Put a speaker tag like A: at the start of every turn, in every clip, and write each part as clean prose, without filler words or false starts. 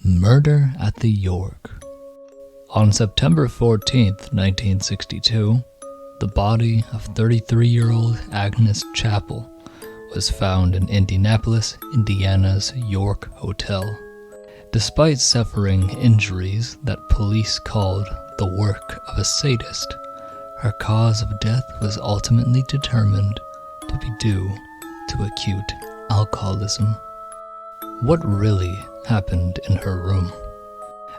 A: Murder at the York. On September 14th, 1962, the body of 33-year-old Agnes Chappell was found in Indianapolis, Indiana's York Hotel. Despite suffering injuries that police called the work of a sadist, her cause of death was ultimately determined to be due to acute alcoholism. What really happened in her room?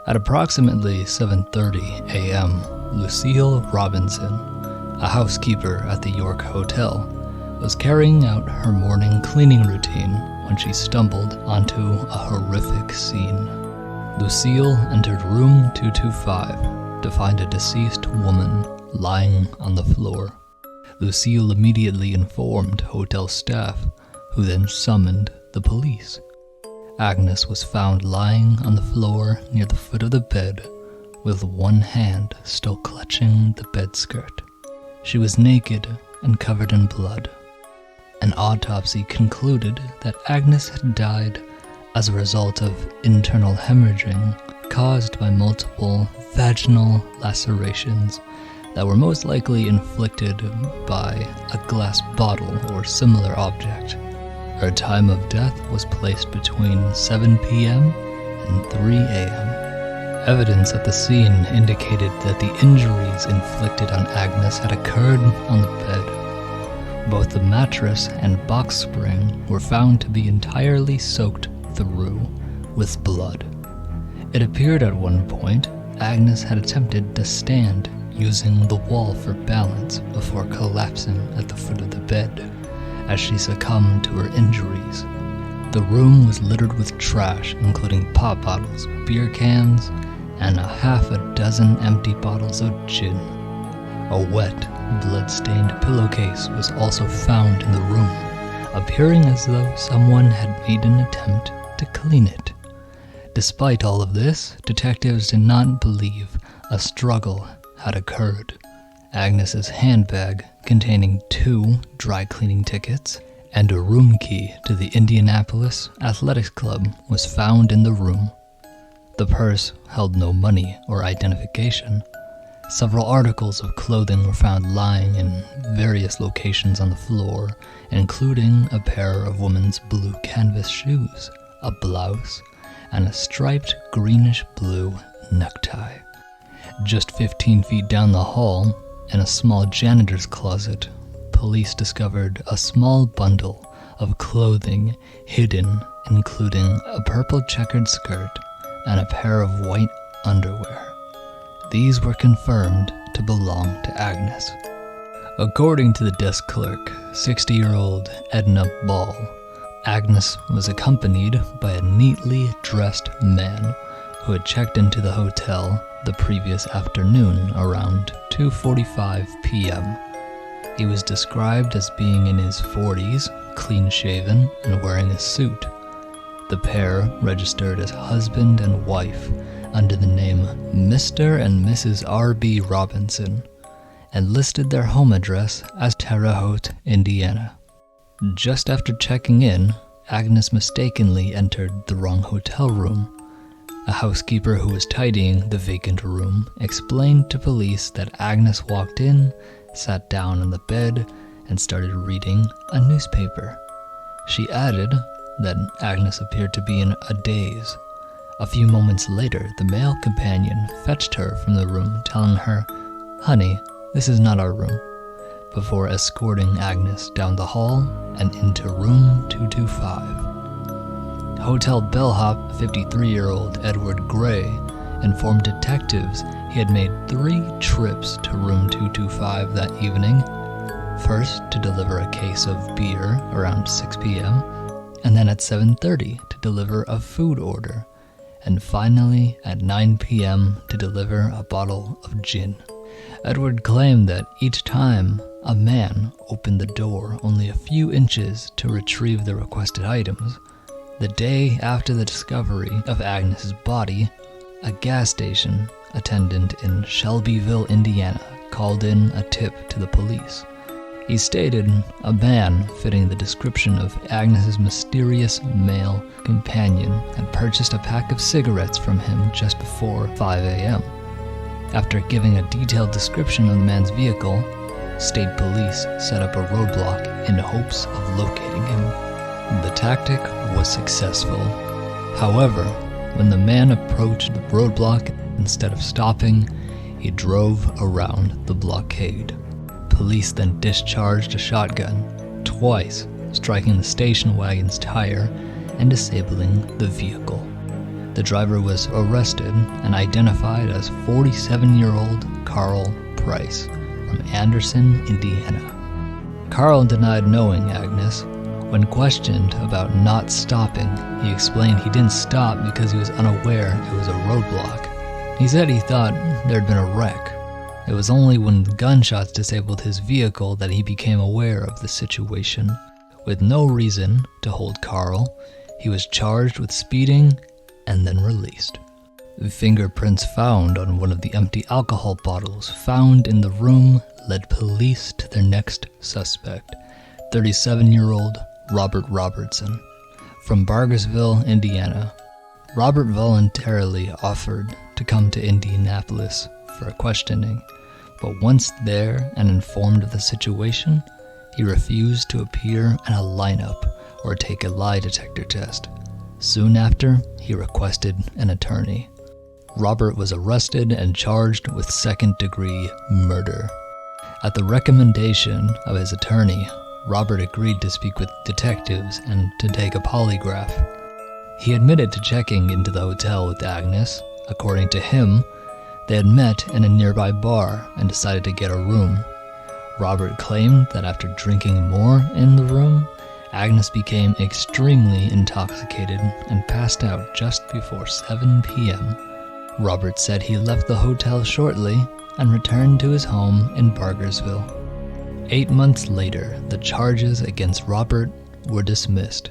A: At approximately 7:30 a.m., Lucille Robinson, a housekeeper at the York Hotel, was carrying out her morning cleaning routine when she stumbled onto a horrific scene. Lucille entered room 225 to find a deceased woman lying on the floor. Lucille immediately informed hotel staff, who then summoned the police. Agnes was found lying on the floor near the foot of the bed, with one hand still clutching the bed skirt. She was naked and covered in blood. An autopsy concluded that Agnes had died as a result of internal hemorrhaging caused by multiple vaginal lacerations that were most likely inflicted by a glass bottle or similar object. Her time of death was placed between 7 p.m. and 3 a.m. Evidence at the scene indicated that the injuries inflicted on Agnes had occurred on the bed. Both the mattress and box spring were found to be entirely soaked through with blood. It appeared at one point Agnes had attempted to stand using the wall for balance before collapsing at the foot of the bed as she succumbed to her injuries. The room was littered with trash, including pop bottles, beer cans, and a half a dozen empty bottles of gin. A wet, blood-stained pillowcase was also found in the room, appearing as though someone had made an attempt to clean it. Despite all of this, detectives did not believe a struggle had occurred. Agnes's handbag, containing 2 dry cleaning tickets and a room key to the Indianapolis Athletics Club, was found in the room. The purse held no money or identification. Several articles of clothing were found lying in various locations on the floor, including a pair of women's blue canvas shoes, a blouse, and a striped greenish-blue necktie. Just 15 feet down the hall, in a small janitor's closet, police discovered a small bundle of clothing hidden, including a purple checkered skirt and a pair of white underwear. These were confirmed to belong to Agnes. According to the desk clerk, 60-year-old Edna Ball, Agnes was accompanied by a neatly dressed man who had checked into the hotel the previous afternoon around 2:45 p.m. He was described as being in his 40s, clean-shaven, and wearing a suit. The pair registered as husband and wife under the name Mr. and Mrs. R.B. Robinson, and listed their home address as Terre Haute, Indiana. Just after checking in, Agnes mistakenly entered the wrong hotel room. A housekeeper who was tidying the vacant room explained to police that Agnes walked in, sat down on the bed, and started reading a newspaper. She added that Agnes appeared to be in a daze. A few moments later, the male companion fetched her from the room, telling her, "Honey, this is not our room," before escorting Agnes down the hall and into room 225. Hotel bellhop 53-year-old Edward Gray informed detectives he had made 3 trips to room 225 that evening. First, to deliver a case of beer around 6 p.m., and then at 7:30 to deliver a food order, and finally at 9 p.m. to deliver a bottle of gin. Edward claimed that each time a man opened the door only a few inches to retrieve the requested items. The day after the discovery of Agnes's body, a gas station attendant in Shelbyville, Indiana, called in a tip to the police. He stated a man fitting the description of Agnes's mysterious male companion had purchased a pack of cigarettes from him just before 5 a.m. After giving a detailed description of the man's vehicle, state police set up a roadblock in hopes of locating him. The tactic was successful. However, when the man approached the roadblock, instead of stopping, he drove around the blockade. Police then discharged a shotgun, twice striking the station wagon's tire and disabling the vehicle. The driver was arrested and identified as 47-year-old Carl Price from Anderson, Indiana. Carl denied knowing Agnes. When questioned about not stopping, he explained he didn't stop because he was unaware it was a roadblock. He said he thought there'd been a wreck. It was only when gunshots disabled his vehicle that he became aware of the situation. With no reason to hold Carl, he was charged with speeding and then released. Fingerprints found on one of the empty alcohol bottles found in the room led police to their next suspect, 37-year-old Robert Robertson, from Bargersville, Indiana. Robert voluntarily offered to come to Indianapolis for a questioning, but once there and informed of the situation, he refused to appear in a lineup or take a lie detector test. Soon after, he requested an attorney. Robert was arrested and charged with second-degree murder. At the recommendation of his attorney, Robert agreed to speak with detectives and to take a polygraph. He admitted to checking into the hotel with Agnes. According to him, they had met in a nearby bar and decided to get a room. Robert claimed that after drinking more in the room, Agnes became extremely intoxicated and passed out just before 7 p.m. Robert said he left the hotel shortly and returned to his home in Bargersville. 8 months later, the charges against Robert were dismissed.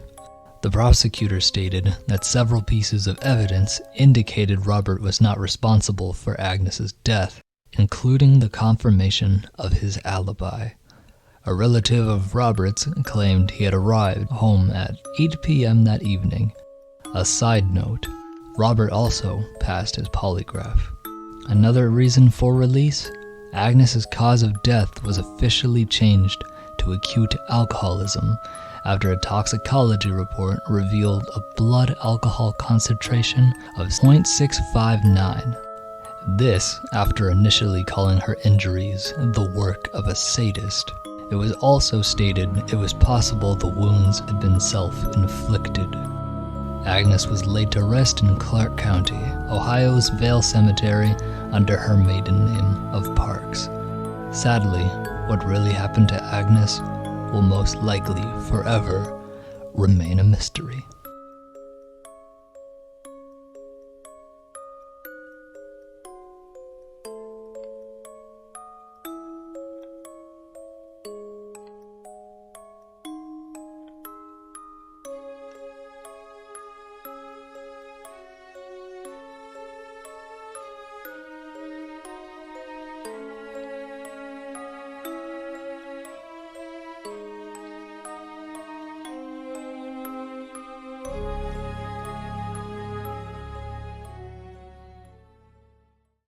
A: The prosecutor stated that several pieces of evidence indicated Robert was not responsible for Agnes's death, including the confirmation of his alibi. A relative of Robert's claimed he had arrived home at 8 p.m. that evening. A side note, Robert also passed his polygraph. Another reason for release? Agnes's cause of death was officially changed to acute alcoholism after a toxicology report revealed a blood alcohol concentration of 0.659. This after initially calling her injuries the work of a sadist. It was also stated it was possible the wounds had been self-inflicted. Agnes was laid to rest in Clark County, Ohio's Vale Cemetery, under her maiden name of Parks. Sadly, what really happened to Agnes will most likely forever remain a mystery.